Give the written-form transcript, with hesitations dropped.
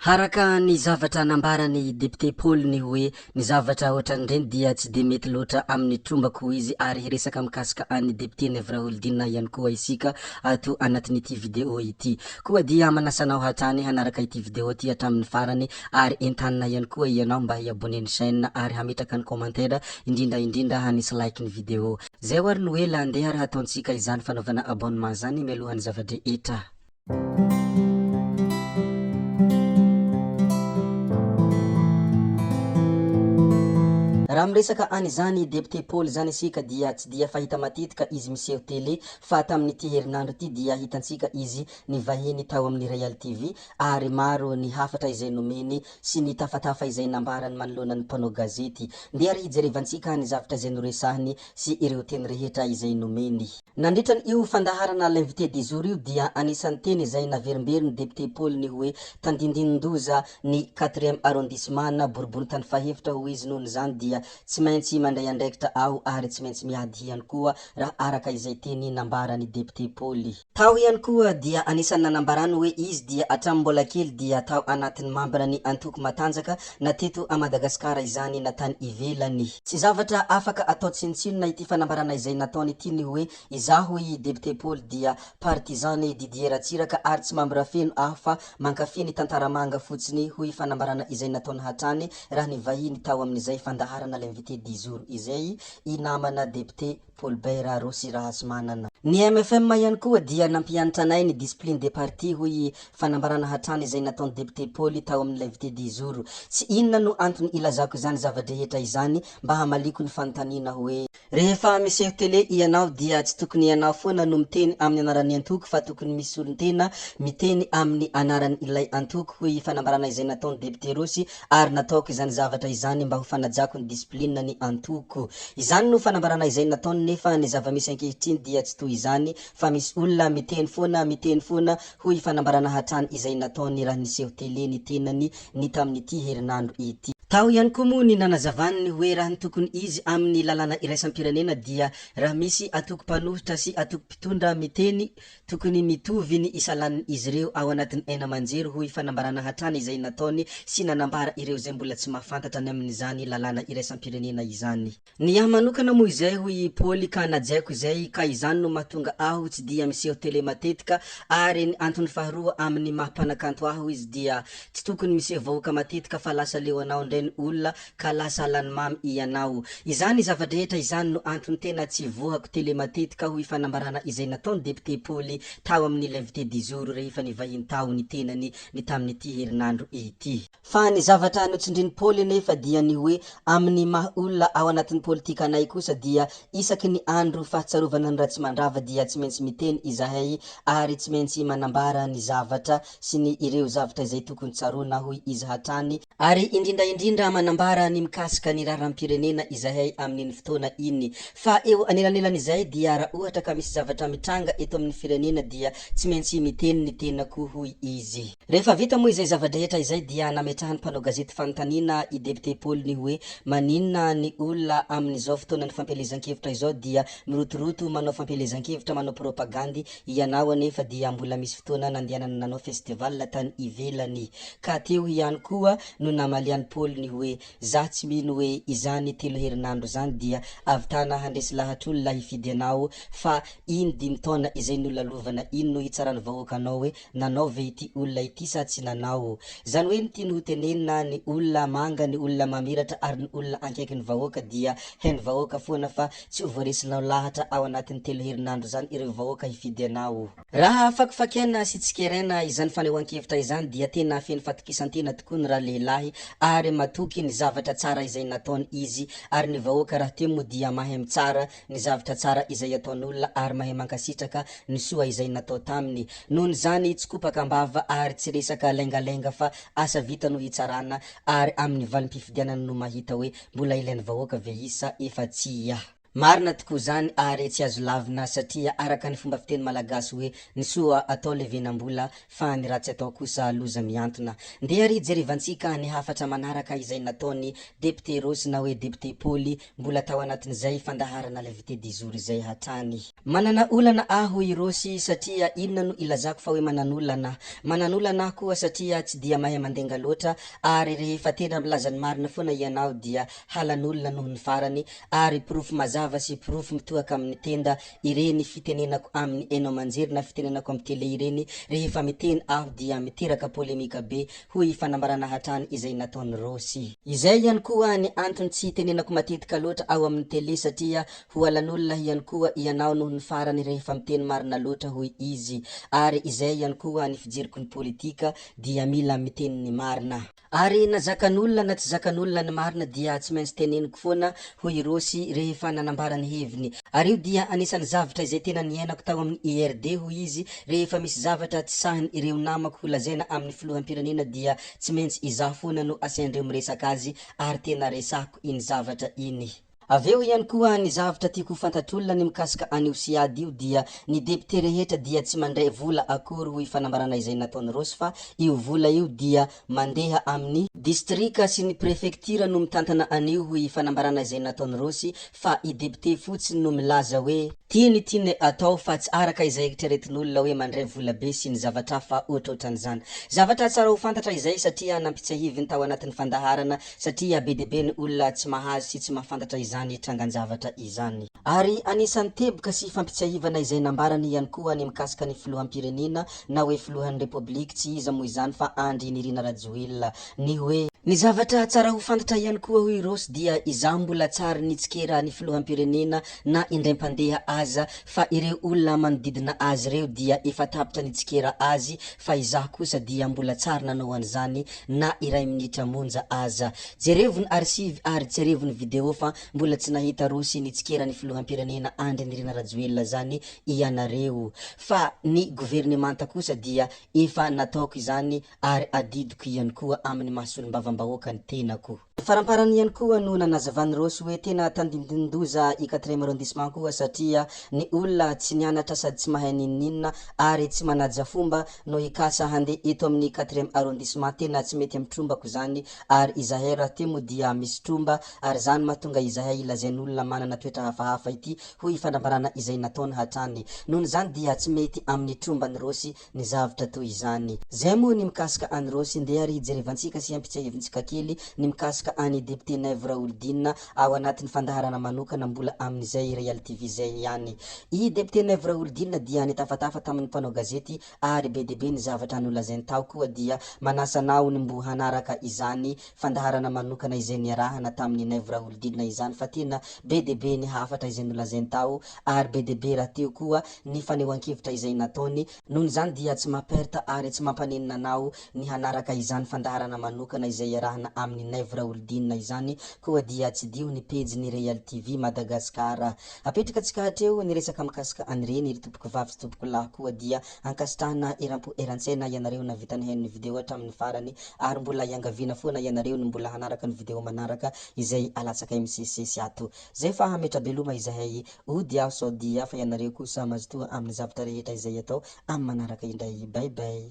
Haraka ny zavatra nambarany député Paul ny hoe ny zavatra ohatran'ireny dia tsy de mety loatra amin'ny trombako izy ary resaka mikasika any député Navraholdina ihany koa isika ato anatin'ity vidéo ity. Koa dia manasanao hatrany hanaraka ity vidéo ity hatramin'ny farany ary entanina ihany koa ianao mba hi-abonner ny chaîne ary hametraka ny commentaire indrindra hanisy like ny vidéo. Zay hoary ny hoe landeha raha ataontsika izany fanaovana abonnement zany mialohan'ny zavadrehetra. Raha miresaka any zany député Paul zany isika dia tsy dia fahita matetika izy miseho télé fa tamin'ity herinandro ity dia hitantsika izy nivahiny tao amin'ny Real TV ary maro ny hafatra izay nomeny sy ny tafatafa izay nambarany manoloana ny mpanao gazety. Ndeha ary hijerevantsika ny zavatra izay noresahiny sy ireo teny rehetra izay nomeny. Nandritra io fandaharana l'invité du jour io dia anisan'ny teny izay naverimbery ny député Paul ny hoe tandindin-doza ny 4e arrondissement na boriboritany fahefitra ho izy nohon' zany dia tsy maintsy mandray andraikitra ao ary tsy maintsy miady ihany koa raha araka izay teny nambarany député Paul. Tao ihany koa dia anisan'ny nanambarany hoe izy dia hatramin'ny mbola kely dia tao anatin'ny membrany antoko matanjaka na teto a Madagasikara izany na tany ivelany. Tsy zavatra afaka atao tsinotsinona ity fanambarana izay nataony ity ny hoe izaho i député Paul dia partisan ny Didier Ratsiraka ary tsy membre feno aho fa mankafy ny tantara manga fotsiny hoy fanambarana izay nataony hatrany raha nivahiny tao amin'izay fandaharana l'invité du jour izay i namana député Paulbert Rosirahasmanana. Ny MFM ihany koa dia nampianatra anay ny discipline des partis hoy fanambarana hatrany izay nataony député Paul tao amin'ny l'invité du jour. Tsy inona no antony ilazako izany zavadrehetra izany mba hamaliko ny fanontaniana hoe rehefa miseho télé ianao dia tsy tokony ianao foana no miteny amin'ny anaran'ny antoko fa tokony misy olon-tena miteny amin'ny anaran'ny ilay antoko hoy fanambarana izay nataony député Rosy ary nataoko izany zavatra izany mba ho fanajako ny discipline ny antoko. Izany no fanambarana izay nataony nefa ny zava-misy ankehitriny dia tsy toy izany fa misy olona miteny foana hoy fanambarana hatrany izay nataony raha niseho télé ny tenany ny tamin'ity herinandro ity. Tao ihany koa moa ny nanazavany hoe raha ny tokony izy amin'ny lalàna iraisam-pirenena dia raha misy atoko mpanohitra sy atoko mpitondra miteny tokony mitovy ny isalan'ny izy ireo ao anatin'ny aina aman-jery hoy fanambarana hatrany izay nataony sy nanambara ireo zay mbola tsy mahafantatra ny amin'izany lalàna iraisam-pirenena izany. Ny ahy manokana moa izay hoy Paul ka najaiko izay ka izany no mahatonga aho tsy dia miseho télé matetika ary ny antony faharoa amin'ny mahampanakanto aho izy dia tsy tokony miseho vahoaka matetika fa lasa leo anao ndray ny olona ka lasa lany mamy ianao. Izany zavadrehetra izany no antony tena tsy vohako télé matetika hoy fanambarana izay nataony député Paul tao amin'ny l'invité du jour rehefa nivahiny tao ny tenany ny tamin'ity herinandro ity. Fa ny zavatra notsindriny Paul nefa dia ny hoe amin'ny maha olona ao anatin'ny politika anay kosa dia isaky ny andro fahatsarovana ny Ratsimandrava dia tsy maintsy miteny izahay ary tsy maintsy manambara ny zavatra sy ny ireo zavatra izay tokony tsarona hoy izy hatrany ary indrindra manambara ny mikasika ny raharam-pirenena izahay amin'iny fotoana iny. Fa eo anelanelan'izay dia raha ohatra ka misy zavatra mitranga eto amin'ny firenena dia tsy maintsy miteny ny tenako hoy izy. Rehefa vita moa izay zavadrehetra izay dia nametrahany mpanao gazety fanontaniana i député Paul ny hoe maninona ny olona amin'izao fotoana ny fampielezan-kevitra izao dia mirotoroto manao fampielezan-kevitra manao propagandy ianao anefa dia mbola misy fotoana nandehanana nanao festival tany ivelany. Ka teo ihany koa no namaliany Paul ny hoe za tsy mino hoe izany 3 herinandro zany dia avitana handresy lahatr'olona hifidy anao fa iny 5 taona izay nolalovana iny no hitsarany vahoaka anao hoe nanao ve ity olona ity sa tsy nanao. Zany hoe tiany ho tenenina ny olona manga ny olona mamiratra ary ny olona ankaiky ny vahoaka dia hainy vahoaka foana fa tsy ho voaresinao lahatra ao anatin'ny 3 herinandro zany ireo vahoaka hifidy anao. Raha fakifakena sy tsikeraina izany fanehoan-kevitra izany dia tena feno fatokisantena tokoa ny raha lehilahy ary matoky ny zavatra tsara izay nataony izy ary ny vahoaka raha teo moa dia mahay mitsara ny zavatra tsara izay ataon'olona ary mahay mankasitraka ny soa izay natao taminy. Nohon' zany tsy kopaka ambava ary tsy resaka lengalenga fa asa vita no hitsarana ary amin'ny valim-pifidianana no mahita hoe mbola ilain'ny vahoaka ve izy sa efa tsy. Marina tokoa zany ary tsy azo lavina satria araka ny fomba fiteny malagasy hoe ny soa atao levenam-bola fa ny ratsy atao kosa loza miantona. Ndeha ary jerevantsika ny hafatra manaraka izay nataony député Rosy na hoe député Paul mbola tao anatin'izay fandaharana l'invité du jour izay hatrany. Manana olana aho i Rosy satria inona no ilazako fa hoe manana olana koa satria tsy dia mahay mandenga loatra ary rehefa tena milaza ny marina foana ianao dia halan'olona noho ny farany ary proof mazava sy proof mitohaka amin'ny tenda ireny fitenenako amin'ny hainao aman-jery na fitenenako amin'ny tele ireny rehefa miteny aho dia miteraka polemika be hoy fanambarana hatrany izay nataony Rosy. Izay ihany koa ny antony tsy tenenako matetika loatra ao amin'ny tele satria ho alan'olona ihany koa ianao noho ny farany rehefa miteny marina loatra hoy izy ary izay ihany koa ny fijeriko ny politika dia mila miteny ny marina. Ary na zakan'olona na tsy zakan'olona ny marina dia tsy maintsy teneniko foana hoy Rosy rehefa nanambara ny heviny. Ary io dia anisan'ny zavatra izay tena niainako tao amin'ny IRD hoy izy rehefa misy zavatra tsy sahin ireo namako ho lazaina amin'ny filoham-pirenena dia tsy maintsy izaho foana no asaindreo miresaka azy ary tena resahako iny zavatra iny. Aveo ihany koa ny zavatra tiako fantatr'olona ny mikasika an'io siady io dia ny député rehetra dia tsy mandray vola akory hoy fanambarana izay nataony Rosy fa io vola io dia mandeha amin'ny distrika sy ny prefecture no mitantana an'io hoy fanambarana izay nataony Rosy fa i député fotsiny no milaza hoe tiany atao fa tsy araka izay eritreretin'olona hoe mandray vola be sy ny zavatra fa ohatrohatran'izany. Zavatra tsara ho fantatra izay satria nampitsahiviny tao anatin'ny fandaharana satria be dia be ny olona tsy mahazo sy tsy mahafantatra izany trangan-javatra izany. Ary anisan'ny teboka sy fampitsahivana izay nambarany ihany koa ny mikasika ny filoham-pirenena na hoe filohan'ny republika tsy iza moa izany fa Andry Nirina Rajoelina ny hoe ny zavatra tsara ho fantatra ihany koa hoy Rosy dia izaho mbola tsara nitsikera ny filoham-pirenena na indray-mpandeha aza fa ireo olona manodidina azy ireo dia efa tapitra nitsikera azy fa izaho kosa dia mbola tsara nanao an'izany na iray minitra monja aza. Jerevony archive ary jerevony video fa mbola tsy nahita Rosy nitsikera ny filoham-pirenena Andry Nirina Rajoelina zany ianareo fa ny gouvernemanta kosa dia efa nataoko izany ary adidiko ihany koa amin'ny mahasolombavambahoaka ny tenako. Faramparany ihany koa no nanazavany Rosy hoe tena tandindindoza i 4e arrondissement koa satria ny olona tsy nianatra sady tsy mahay ninninna ary tsy manaja fomba no hikasa handeha eto amin'ny 4e arrondissement tena tsy mety amin'ny trombako zany ary izahay raha ty moa dia misy tromba ary zany mahatonga izahay ilazain'olona manana toetra hafahafa ity hoy fanambarana izay nataony hatrany. Nohon' izany dia tsy mety amin'ny trombany Rosy ny zavatra toy izany. Zay moa ny mikasika any Rosy ndeha ary jerevantsika sy ampitsahivitsika kely ny mikasika any député Naivo Raolidina ao anatin'ny fandaharana manokana mbola amin'izay Real TV zay ihany. I député Naivo Raolidina dia nitafatafa tamin'ny mpanao gazety ary be dia be ny zavatra nolazainy tao koa dia manasa anao ny mbo hanaraka izany fandaharana manokana izay niarahana tamin'ny Naivo Raolidina izany fa tena be dia be ny hafatra izay nolazainy tao ary be dia be raha teo koa ny fanehoan-kevitra izay nataony. Nohon' izany dia tsy mamperta ary tsy mampanenina anao ny hanaraka izany fandaharana manokana izay iarahana amin'ny Naivo Raolidina izany koa dia tsy dio ny page ny Real TV Madagasikara. Apetraka antsika hatreo ny resaka mikasika an'ireny ry tompoko vavy sy tompoko lahy koa dia ankasitrahana eram-po eran-tsaina ianareo na vita nihain'ny video hatramin'ny farany ary mbola iangaviana foana ianareo ny mbola hanaraka ny video manaraka izay alatsaka misesisesy ato. Zay fa metrabeloma izahay ody aho saody fa ianareo kosa mazotoa amin'ny zavatra rehetra izay atao amin'ny manaraka indray. Bye bye.